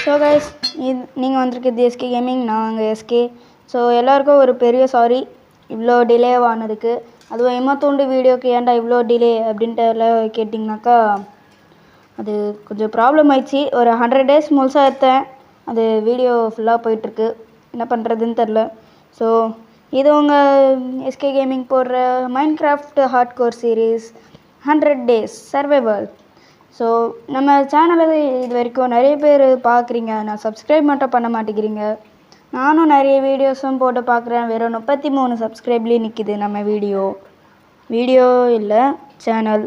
So guys நீங்கள் வந்திருக்குது SK gaming, நாங்கள் எஸ்கே. ஸோ எல்லாருக்கும் ஒரு பெரிய சாரி இவ்வளோ டிலே ஆனதுக்கு. அதுவும் எம்மத்தோண்டு வீடியோக்கு ஏன்டா இவ்வளோ டிலே அப்படின்ட்டு எல்லாம் கேட்டிங்கனாக்கா, அது கொஞ்சம் ப்ராப்ளம் ஆயிடுச்சு. ஒரு 100 days முழுசாக எடுத்தேன், அது வீடியோ ஃபுல்லாக போயிட்டுருக்கு. என்ன பண்ணுறதுன்னு தெரில. ஸோ இது உங்கள் எஸ்கே கேமிங் போடுற Minecraft hard core series 100 days survival. So நம்ம சேனலை இது வரைக்கும் நிறைய பேர் பார்க்குறீங்க, நான் சப்ஸ்கிரைப் மட்டும் பண்ண மாட்டேங்கிறீங்க. நானும் நிறைய வீடியோஸும் போட்டு பார்க்குறேன், வெறும் 33 சப்ஸ்கிரைப்லேயே நிற்கிது நம்ம வீடியோ இல்லை சேனல்.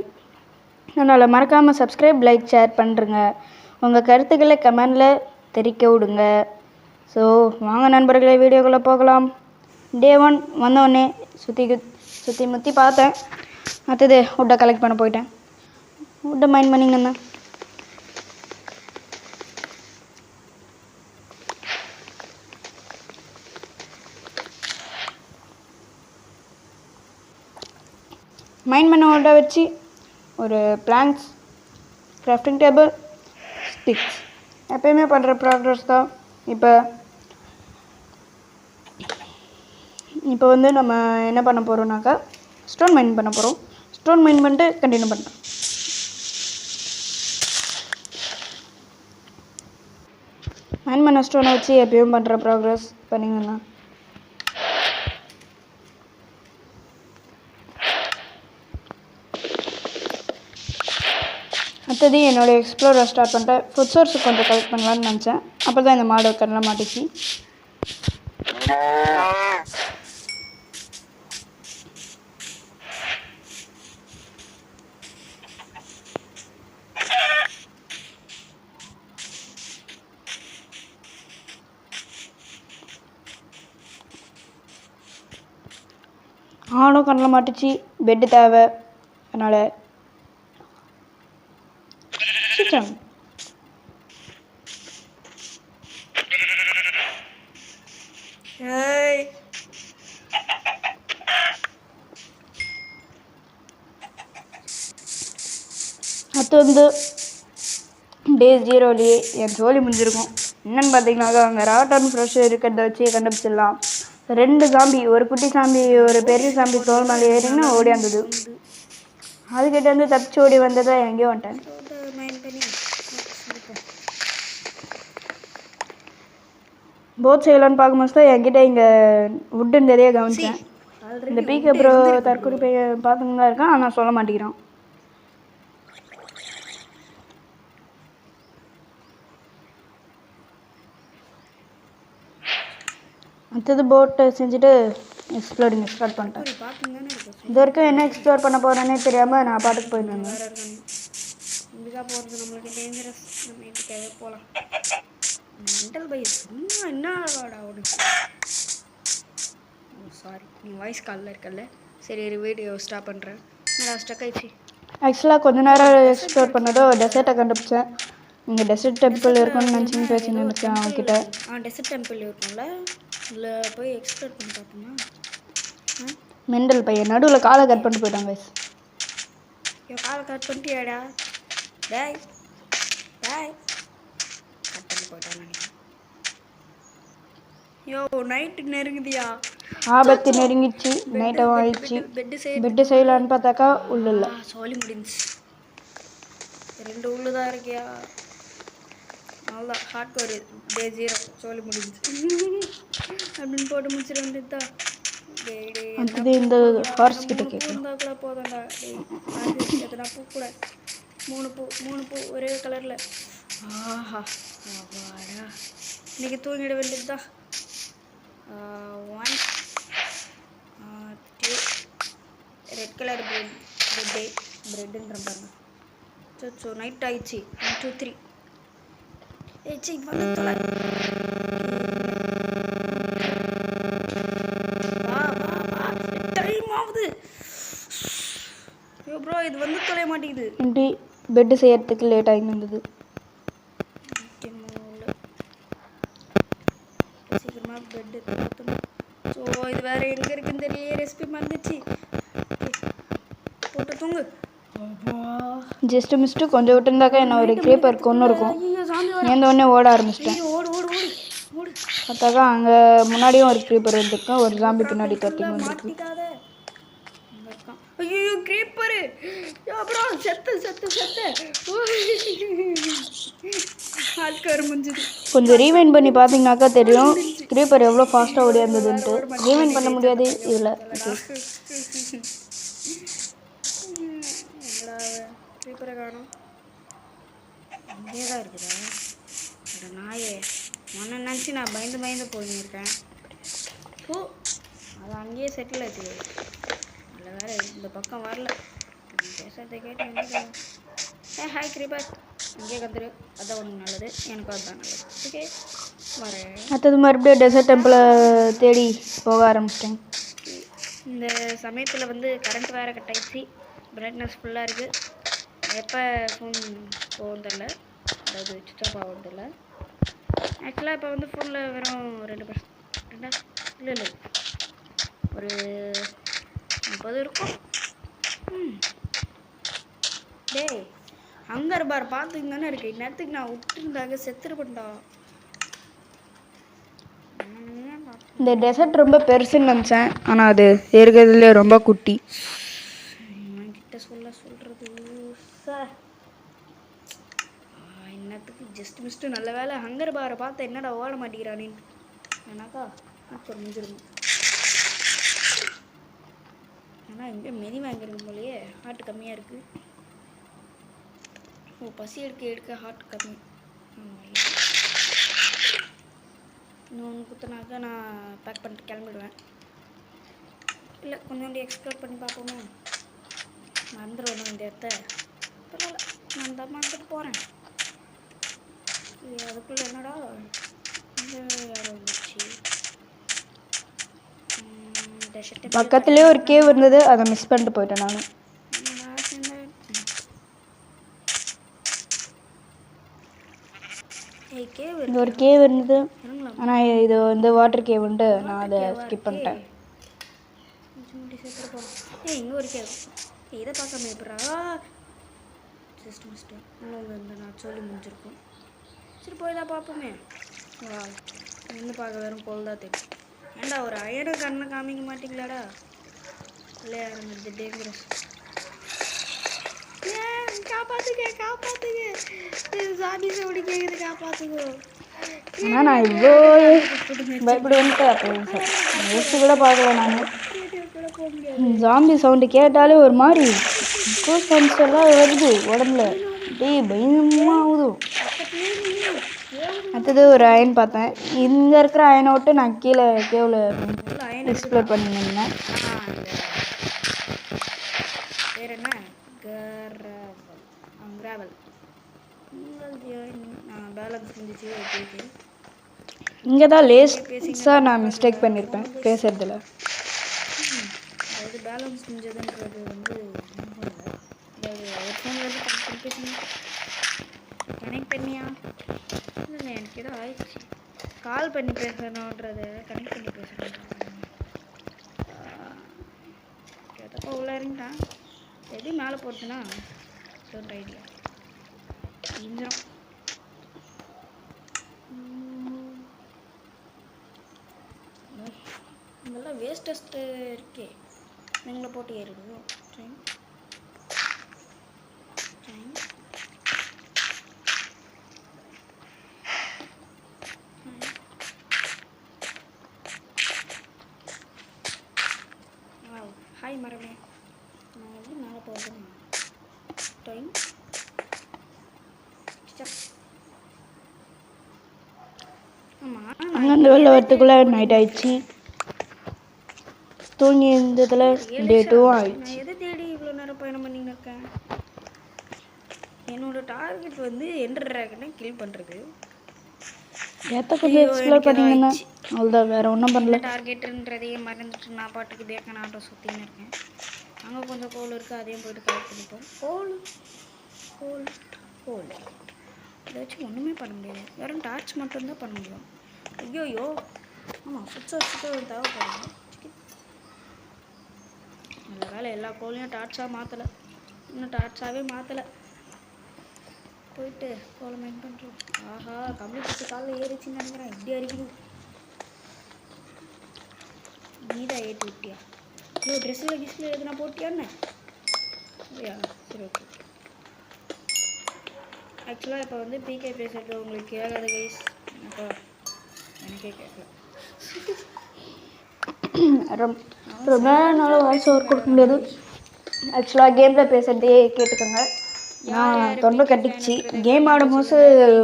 அதனால் மறக்காமல் சப்ஸ்கிரைப், லைக், ஷேர் பண்ணுறங்க. உங்கள் கருத்துக்களை கமெண்டில் தெரிவிக்க விடுங்க. ஸோ வாங்க நண்பர்களே, வீடியோக்குள்ளே போகலாம். Day 1 வந்தோடனே சுற்றி முற்றி பார்த்தேன். அடுத்தது வுட்டை கலெக்ட் பண்ண போயிட்டேன். வுட்டை மைண்ட் பண்ணிங்கண்ணா. மைண்ட் பண்ண வுட்டை வச்சு ஒரு பிளாங்க்ஸ், கிராஃப்டிங் டேபிள், ஸ்டிக்ஸ் எப்பயுமே பண்ணுற ப்ராக்ரஸ் தான். இப்போ வந்து நம்ம என்ன பண்ண போகிறோம்னாக்கா, ஸ்டோன் மைன் பண்ண போகிறோம். ஸ்டோன் மைன் பண்ணிட்டு கண்டினியூ பண்ணுறோம். மைன் பண்ண ஸ்டோனை வச்சு எப்பயும் பண்ணுற ப்ராக்ரஸ் பண்ணிங்கன்னா. அடுத்தது என்னோடய எக்ஸ்ப்ளோரை ஸ்டார்ட் பண்ணிட்டேன். ஃபுட் சோர்ஸு கொஞ்சம் கலெக்ட் பண்ணலான்னு நினச்சேன். அப்போ தான் இந்த மாடு கண்ணில் மாட்டிச்சு. ஆளும் கண்ணில் மாட்டிச்சு. பெட்டு தேவை, அதனால் அடுத்து வந்து Day 0லேயே என் ஜோலி முடிஞ்சிருக்கும். என்னென்னு பார்த்தீங்கன்னாக்கா, அங்கே ராட்டன் ஃப்ரெஷ் இருக்கிறத வச்சு கண்டுபிடிச்சிடலாம். 2 சாம்பி, ஒரு குட்டி சாம்பி ஒரு பெரிய சாம்பி தோல் மேலே ஏறிங்கன்னா ஓடியாந்தது. அதுக்கிட்ட வந்து தப்பிச்சு ஓடி வந்ததை எங்கேயோ வந்துட்டேன். போட் செய்யலான்னு பார்க்கும்போது தான் என்கிட்ட இங்கே வுட்டு நிறைய கவனிச்சேன். இந்த பீக் அப்புறம் தற்கொலை பார்த்துன்னு தான் இருக்கான், ஆனால் சொல்ல மாட்டேங்கிறான். அடுத்தது போட்டை செஞ்சுட்டு எக்ஸ்ப்ளோரிங் ஸ்டார்ட் பண்ணிட்டேன். இது வரைக்கும் என்ன எக்ஸ்ப்ளோர் பண்ண போகிறேன்னே தெரியாமல் நான் பாட்டுக்கு போயிருந்தேன். இதுக்காக போகிறது நம்மளுக்கு டேஞ்சரஸ். நம்ம வீட்டுக்காகவே போகலாம். மென்டல் பை சும்மா என்ன வாடா உனக்கு. சாரி, நீ வாய்ஸ் காலில் இருக்கல்ல. சரி, வீடியோ ஸ்டாப் பண்ணுறேன். நான் ஸ்டக் ஆயிடுச்சு. ஆக்சுவலாக கொஞ்ச நேரம் எக்ஸ்ப்ளோர் பண்ணதோ டெசர்ட்டை கண்டுபிடிச்சேன். இங்கே டெசர்ட் டெம்பிள் இருக்குன்னு நினச்சின்னு பேசி நினச்சேன் அவங்ககிட்ட. டெசர்ட் டெம்பிள் இருக்கும்ல, இதில் போய் எக்ஸ்ப்ளோர் பண்ணி பார்த்தோம்னா மெண்டல் பையன் நடுவில் காலை கட் பண்ணிட்டு போயிட்டாங்க. காலை கட் பண்ணிட்டியாடா? டேய் டேய், கட் பண்ணி போயிட்டான். யோ, நைட்டு நெருங்குதியா? ஆபத்து நெருங்கிச்சு, நைட்டும் ஆயிடுச்சு. பெட்டு செய்யலான்னு பார்த்தாக்கா உள்ள இல்லை. சோலி முடிஞ்சு 2 உள்ளுதான் இருக்கியா? நல்லா ஹார்ட் கோர் Day 0 சோலி முடிஞ்சு அப்படின்னு போட்டு முடிச்சிட வேண்டியதுதான். அடுத்தது இந்த ஹார்ஸ் கிட்ட இருந்தால் கூட போதாண்டா. எத்தனை பூ கூட 3 பூ ஒரே கலரில். ஆஹா வாடா, இன்னைக்கு தூங்கிட வேண்டியதுதான். 1 2 ரெட் கலர் ப்ரெட்டுன்ற பாருங்க. ஸோ நைட் ஆயிடுச்சு. 1 2 3 ஏச்சி வா டைம் ஆகுது. ஐயோ ப்ரோ, இது வந்து தொலைய மாட்டேங்குது. இப்படி பெட்டு செய்யறதுக்கு லேட் ஆகி இருந்தது. சீக்கிரமாக பெட்டு பார்த்துணும். ஸோ இது வேறு எங்கே இருக்குன்னு தெரியல. ரெசிபி மறந்துச்சு. போட்டு தூங்கு. ஜஸ்ட் மிஸ்ட்டு கொஞ்சம் விட்டுருந்தாக்கா என்ன ஒரு கிரீப்பர் கொண்டு இருக்கும். ஐயோ சாமி ஏந்த உடனே ஓட ஆரம்பிச்சிட்டேன். ஐயோ, ஓடு ஓடு ஓடு ஓடு. பார்த்தாக்கா அங்கே முன்னாடியும் ஒரு க்ரீப்பர் வந்துருக்கேன், ஒரு ஜாம்பி பின்னாடி ஃபுல்லா துரத்தின்னு வந்துருக்கு. மாட்டிக்காத. இங்க இருக்கான். ஐயோ கிரீப்பரு. அப்புறம் செத்து செத்து செத்து. ஆட்கார் முடிஞ்சது. கொஞ்சம் ரீவைண்ட் பண்ணி பார்த்தீங்கன்னாக்கா தெரியும் க்ரீப்பர் எவ்வளோ ஃபாஸ்ட்டாக ஓடியாந்ததுன்ட்டு. ரீவைண்ட் பண்ண முடியாது இதில். என்னடா கிரீப்பரை காணும். அங்கேயே தான் இருக்குதா இந்த நாயே. உன்னை நினச்சி நான் பயந்து பயந்து போயிருக்கேன். ஓ, அது அங்கேயே செட்டில் ஆச்சு. அதில் வேறு இந்த பக்கம் வரல. பேசுறதை கேட்டு என்ன. ஹாய் கிரீப்பர், அங்கேயே கத்துரு. அதான் ஒன்று நல்லது, எனக்கு அதுதான் நல்லது. ஓகே வரேன். அடுத்தது மறுபடியும் டெசர்ட் டெம்பிளை தேடி போக ஆரம்பிச்சிட்டேன். இந்த சமயத்தில் வந்து கரண்ட் வேறு கட் ஆகிடுச்சு. பிரைட்னஸ் ஃபுல்லாக இருக்குது. எப்போ ஃபோன் போகும் தெரில, அதாவது சுவிட்ச் ஆஃப் ஆகும் தெரில. ஆக்சுவலாக இப்போ வந்து ஃபோனில் வெறும் 2% இல்லை ஒரு 30 இருக்கும். டேய் ஹங்கர் பார் பார்த்துங்க தானே இருக்கு. இந்நேரத்துக்கு நான் விட்டுருந்தாங்க செத்துருப்பேன்டா. இந்த டெசர்ட் ரொம்ப பெருசுன்னு நினச்சேன், ஆனால் அது இருக்கிறதுலே ரொம்ப குட்டி. கிட்ட சொல்கிறது சார் இன்னத்துக்கு ஜஸ்ட் மிஸ்ட்டு. நல்ல வேலை ஹங்கர் பாரை பார்த்து என்னடா ஓட மாட்டேங்கிறானின்னு. ஏன்னாக்கா முடிஞ்சிருக்கும். ஆனால் இங்கே மெதி வாங்கிருக்கு போலையே. ஹார்ட் கம்மியாக இருக்குது. ஓ, பசி எடுக்க ஹார்ட் கம்மி. இன்னொன்று குத்துனாக்கா நான் பேக் பண்ணிட்டு கிளம்பிடுவேன். இல்லை கொஞ்சோண்டு எக்ஸ்ப்ளோர் பண்ணி பார்ப்போமே. மறந்துடுவேன் இந்த இடத்த. பரவாயில்ல, நான் தான் மறந்துட்டு போகிறேன். அதுக்குள்ளே என்னடா யாரும் வந்துச்சு. பக்கத்துலேயே ஒரு கேவ் இருந்தது, அதை மிஸ் பண்ணிட்டு போயிட்டேன் நான். இங்கே ஒரு கேவ் இருந்தது, ஆனால் இது வந்து வாட்டர் கேவுன்ட்டு நான் அதை ஸ்கிப் பண்ணிட்டேன். இங்கே ஒரு கேவ். இதை பார்க்காம எப்படா ஜஸ்ட் மிஸ்ட்டு. இன்னொன்று இந்த நான் சொல்லி முடிஞ்சிருக்கோம். சரி போய் தான் பார்ப்போமே. வா, நின்று பார்க்க வெறும் போல் தான் தெரியும். ஏண்டா ஒரு அயனை கண்ணை காமிக்க மாட்டீங்களாடா? இல்லையா நம்ம டேஞ்சரஸ். ஏன் காப்பாற்றுங்க சாமி சோடி கேட்குது, காப்பாற்றுங்க. ஆனால் நான் இவ்வளோ பயப்படுவேன்ட்டு அப்போ யோசிச்சு கூட பார்க்கல நான். ஜாம்பி சவுண்டு கேட்டாலே ஒரு மாதிரி சவுண்ட்ஸ் எல்லாம் வருது உடம்புல, அப்படியே பயமாக ஆகுது. அடுத்தது ஒரு அயன் பார்த்தேன். இங்கே இருக்கிற அயனை விட்டு நான் கீழே கேவில் எக்ஸ்ப்ளோர் பண்ணியிருந்தேன். வேறு என்ன கிராவல் பேலன்ஸ் இருந்துச்சு. இங்கே தான் லேஸாக நான் மிஸ்டேக் பண்ணியிருப்பேன் பேசுறதுல. அதாவது பேலன்ஸ் செஞ்சதுன்றது வந்து அதாவது அவர் ஃபோனில் வந்து கனெக்ட் பண்ணியா இல்லை எனக்கு ஏதோ ஆயிடுச்சு. கால் பண்ணி பேசணுன்றதை கனெக்ட் பண்ணி பேசணும். கேட்டப்போ உள்ள இறங்கிட்டான். எப்படி மேலே போட்டுனா சொல்கிற ஐடியா செஞ்சிடும். இதெல்லாம் வேஸ்ட் டஸ்ட்டு இருக்கே, நீங்கள போட்டு ஏறிடுவோம். ட்ரெயின் ஹாய் மரமே. நான் எப்படி மேலே போகிறேன்? ட்ரெயின் அங்கே வெளில வரத்துக்குள்ளே நைட் ஆயிடுச்சு. தூங்கி இருந்ததில் டே 2 ஆயிடுச்சு. நான் எதை தேடி இவ்வளோ நேரம் பயணம் பண்ணின்னு இருக்கேன்? என்னோட டார்கெட் வந்து எண்டர் ட்ராகனை கில் பண்ணுறது. ஏற்ற கொஞ்சம் எக்ஸ்ப்ளோர் பண்ணிங்கன்னா அவ்வளோதான், வேறு ஒன்றும் பண்ணல. டார்கெட்டுன்றதையே மறந்துட்டு நான் பாட்டுக்கு பேக்க நாட்டம் சுற்றின்னு இருக்கேன். அங்கே கொஞ்சம் கோல் இருக்குது, அதையும் போய்ட்டு கலெக்ட் பண்ணிப்போம். கோல் கோல் கோல் இதை வச்சு ஒன்றுமே பண்ண முடியாது, வெறும் டார்ச் மட்டும்தான் பண்ண முடியும். ஐயோயோ ஆமாம், சுவிட்ச் வச்சுட்டு தேவைப்படுது. நல்ல வேலை எல்லா கோலையும் டார்ச்சாக மாற்றலை, இன்னும் டார்ச்சாகவே மாற்றலை. போயிட்டு கோலை மைண்ட் பண்ணுறோம். ஆஹா கம்மி பிடிச்ச காலில் ஏறிச்சுன்னு நினைக்கிறேன். இப்படி அடிக்குது. நீதான் ஏற்றி விட்டியா? ஐயோ ட்ரெஸ்ஸில் கிஸ்ஸில் எதுனா போட்டியான்னு இல்லையா? சரி ஓகே. ஆக்சுவலாக இப்போ வந்து பிகே பேசுறது உங்களுக்கு கேட்காது கைஸ். அப்போ எனக்கே கேட்கல. ரொம்ப நேரம் வாய்ஸ் ஓவர் கொடுக்க முடியாது. ஆக்சுவலாக கேமில் பேசுகிறதே கேட்டுக்கோங்க. நான் தொண்டை கட்டிச்சு. கேம் ஆடும்போது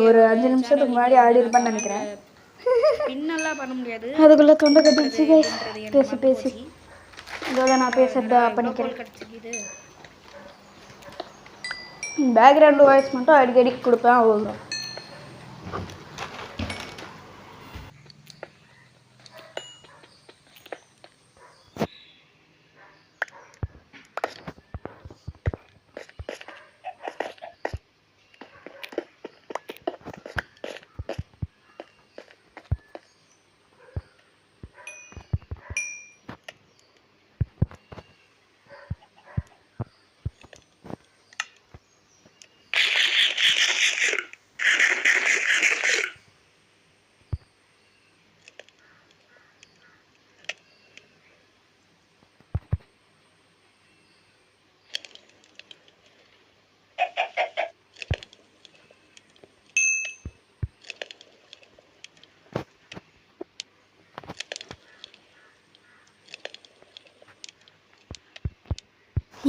ஒரு 5 நிமிஷத்துக்கு முன்னாடி ஆடி இருப்பேன்னு நினைக்கிறேன். பின்னெல்லாம் பண்ண முடியாது. அதுக்குள்ளே தொண்டை கட்டிச்சு கைஸ். பேசி பேசி இதோட நான் பேசுகிறத பண்ணிக்கிறேன். கிடச்சிக்கிது பேக்ரவுண்டு வாய்ஸ் மட்டும் அடிக்கடி கொடுப்பேன் அவ்வளோதான்.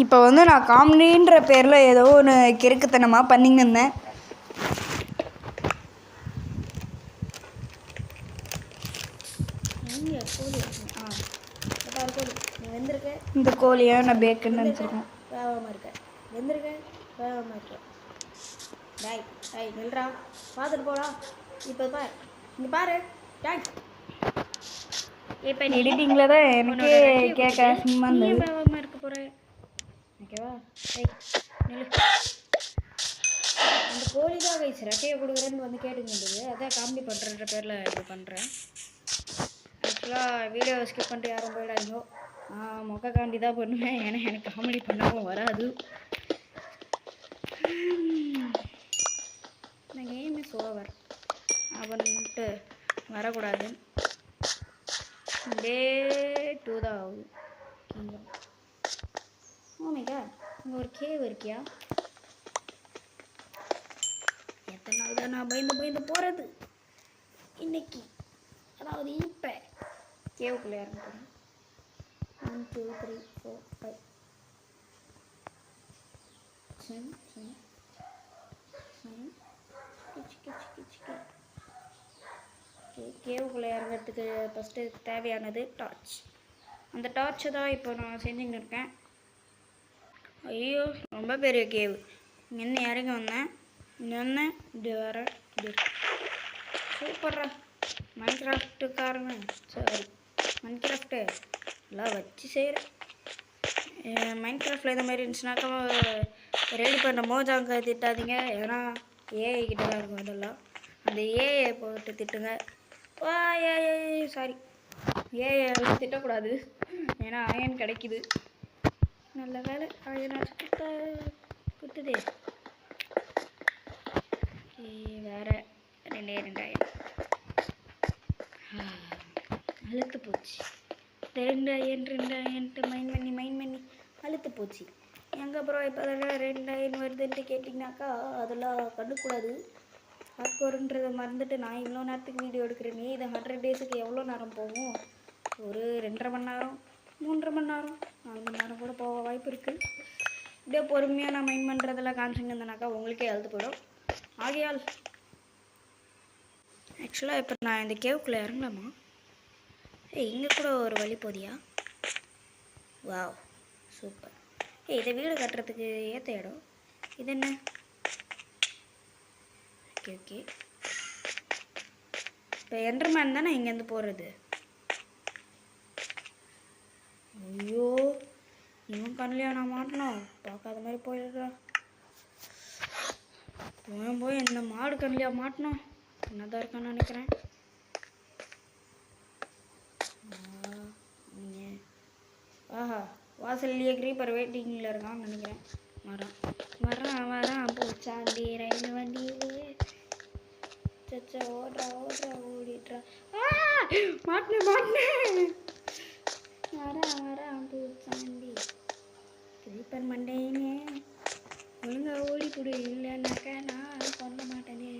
இப்போ வந்து நான் காமெடின்ற பேரில் ஏதோ ஒன்று கிறுக்குத்தனமாக பண்ணின்னு இருந்தேன். இந்த கோழியை நான் பேக்குன்னு நினச்சிருக்கேன். வேகமாக இருக்க வெந்திருக்கேன். வேகமாக இருக்கேன். டாய் டாய் நில்றா. பார்த்துட்டு போடா. இப்போ பாரு இங்கே பாரு டாய். இப்போ எடிட்டிங்கில் தான் எனக்கே கேட்க அசிங்கமாக இருந்தது. வேகமாக இருக்க போகிறேன். ஓகேவா? நில்லு. அந்த கோழி தான் கைஸ் ரெக்கையை கொடுக்குறேன்னு வந்து கேட்டுக்கிட்டு அதான் காமெடி பண்ணுறன்ற பேரில் இது பண்ணுறேன். ஆக்சுவலாக வீடியோவை ஸ்கிப் பண்ணிட்டு யாரும் போயிடாதீங்க. நான் மொக்க காண்டி தான் பண்ணுவேன். ஏன்னா எனக்கு காமெடி பண்ணாமல் வராது. இந்த கேம் இஸ் ஓவர் அப்படின்ட்டு வரக்கூடாது. டே 2 தான் ஆகுது. கிங்கம் ஓமேகா இங்கே ஒரு கேவ் இருக்கியா? எத்தனை நாள் தான் நான் பயந்து போகிறது. இன்னைக்கு அதாவது இப்போ கேவுக்குள்ளே இறங்க போகிறேன். 1 2 3 4 5 கேவுக்குள்ளே இறங்கிறதுக்கு ஃபஸ்ட்டு தேவையானது டார்ச். அந்த டார்ச்சை தான் இப்போ நான் செஞ்சுன்னு இருக்கேன். ஐயோ ரொம்ப பெரிய கேவு. இங்கே இறங்கி வந்தேன். இங்கே வந்தேன். இப்படி வரேன். இப்படி சூப்பர்ரா. மைன்கிராஃப்ட்டுக்காரங்க சாரி மைன்கிராஃப்ட்டு எல்லாம் வச்சு செய்கிறேன். மைன்கிராஃப்டில் இந்த மாதிரி இருந்துச்சுனாக்கா ரெடி பண்ண மோஜாங்க திட்டாதீங்க. ஏன்னா ஏஐ கிட்ட தான் இருக்கும் அதெல்லாம். அந்த ஏஐ போட்டு திட்டுங்க. வா ஏஐ சாரி ஏஐ திட்டக்கூடாது. ஏன்னா அயன் கிடைக்குது. நல்ல வேலை அயனாச்சு குத்துதே. வேறு 2 அயன் அழுத்து போச்சு. 2 அயன்ட்டு மைண்ட் பண்ணி அழுத்து போச்சு. எங்கே அப்புறம் இப்போ அதெல்லாம் 2 அயன் வருதுன்ட்டு கேட்டிங்கனாக்கா அதெல்லாம் கண்டுக்கூடாது. ஹார்ட்கோர்ன்றதை மறந்துட்டு நான் இவ்வளோ நேரத்துக்கு வீடியோ எடுக்கிறேனே. இது 100 டேஸுக்கு எவ்வளோ நேரம் போகும்? ஒரு 2.5 மணி நேரம் 3 மணி நேரம் 4 மணி நேரம் கூட போக வாய்ப்பு இருக்குது. இப்படியே பொறுமையாக நான் மைண்ட் பண்ணுறதெல்லாம் காமிச்சிங்க இருந்தேனாக்கா உங்களுக்கே அழுத்து போயிடும். ஆகையால் ஆக்சுவலாக இப்போ நான் இந்த கேவுக்குள்ளே இறங்கலாமா? இங்கே கூட ஒரு வழி போதியா? Wow super. இதை வீடு கட்டுறதுக்கு ஏற்ற இடம். இது என்ன? Okay okay. இப்போ என்டர்மேன் தானே இங்கேருந்து போகிறது. ஐயோ இவன் கண்ணிலையா நான் மாட்டணும்? பார்க்காத மாதிரி போயிடுறா. போய் இந்த மாடு கண்ணிலையா மாட்டணும்? என்னதான் இருக்கான்னு நினைக்கிறேன். ஆஹா வாசல்லையே க்ரீப்பர் வெயிட்டிங்கில் இருக்கான்னு நினைக்கிறேன். வரான் வரான் வரான் பூச்சாண்டி ரயில் வண்டியிலே சச்சா ஓடுறா ஓடுறா ஓடிடுறா. மாட்டினேன் வரான் வரான் பூச்சாண்டி கிரீப்பர் மண்டைங்க ஒழுங்கா ஓடி கொடு, இல்லைன்னாக்கா நான் பண்ண மாட்டேனே.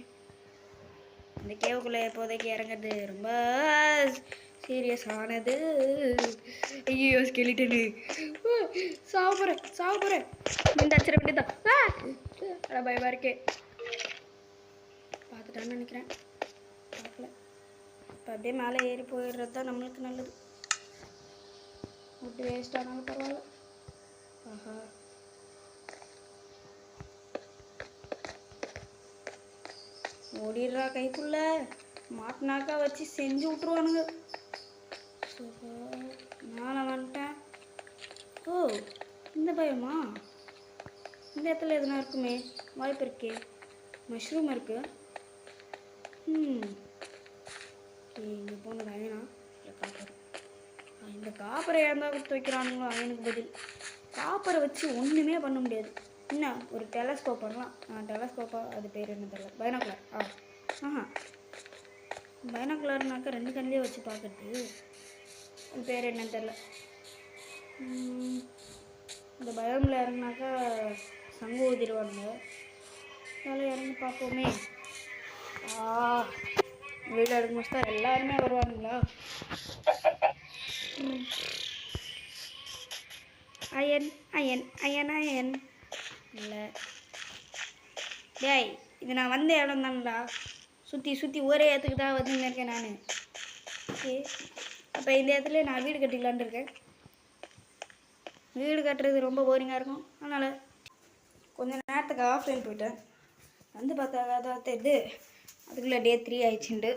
இந்த கேவுக்குள்ளே இப்போதைக்கு இறங்குறது ரொம்ப சீரியஸ் ஆனது. ஐயோ ஸ்கெலிட்டனு சாப்பிட்றேன் இந்த அச்சர வேண்டியதான். அட பயமாக இருக்கே. பார்த்துட்டான்னு நினைக்கிறேன், பார்க்கல. இப்போ அப்படியே மேலே ஏறி போயிடுறது தான் நம்மளுக்கு நல்லது. ஃபுட்டு வேஸ்ட் ஆனாலும் பரவாயில்ல. ஆஹா ஓடிடுறா கைக்குள்ள மாட்டினாக்கா வச்சு செஞ்சு விட்ருவானுங்க. மேலே வந்துட்டேன். ஓ இந்த பயமா? இந்த இடத்துல எதுனா இருக்குமே, வாய்ப்பு இருக்கே. மஷ்ரூம் இருக்கு. இங்கே போன வேணாம். இல்லை காப்பர். இந்த காப்பரை இருந்தால் கொடுத்து வைக்கிறானுங்களோ அவனுக்கு பதில். காப்பரை வச்சு ஒன்றுமே பண்ண முடியாது. என்ன ஒரு டெலஸ்கோப் பண்ணலாம். டெலஸ்கோப்பா அது பேர் என்ன தெரியல. பைனாக்குலர். ஆஹா பைனாக்குலர்னாக்கா 2 கண்ணிலே வச்சு பார்க்கறது. அது பேர் என்னன்னு தெரில. இந்த பயோமில் இறங்கினாக்கா சங்கு ஊதிடுவானுங்க. அதனால் இறங்கி பார்ப்போமே. வீடு எடுக்க முடிச்சா எல்லாருமே வருவானுங்களா? அயன் அயன் அயன் அயன் இல்லை டேய், இது நான் வந்த இடம் தான்டா. சுற்றி ஒரே இடத்துக்கு தான் வந்துன்னு இருக்கேன் நான். ஓகே, அப்போ இந்த இடத்துல நான் வீடு கட்டிக்கலான்னு இருக்கேன். வீடு கட்டுறது ரொம்ப போரிங்காக இருக்கும். அதனால் கொஞ்சம் நேரத்துக்கு ஆஃப்லைன் போயிட்டேன். வந்து பார்த்தா தான் தெரியுது அதுக்குள்ளே டே 3 ஆயிடுச்சுண்டு.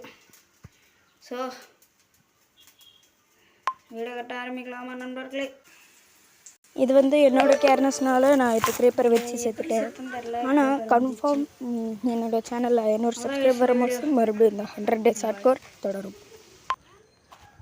ஸோ வீடு கட்ட ஆரம்பிக்கலாமா நண்பர்களே? இது வந்து என்னோட கேர்னஸ்னால நான் இப்போ கிரீப்பரை வச்சு சேர்த்துட்டேன். ஆனால் கன்ஃபார்ம் என்னோட சேனலில் 500 சப்ஸ்கிரைபர் மறுபடியும் இந்த 100 days ஹார்ட்கோர் தொடரும்.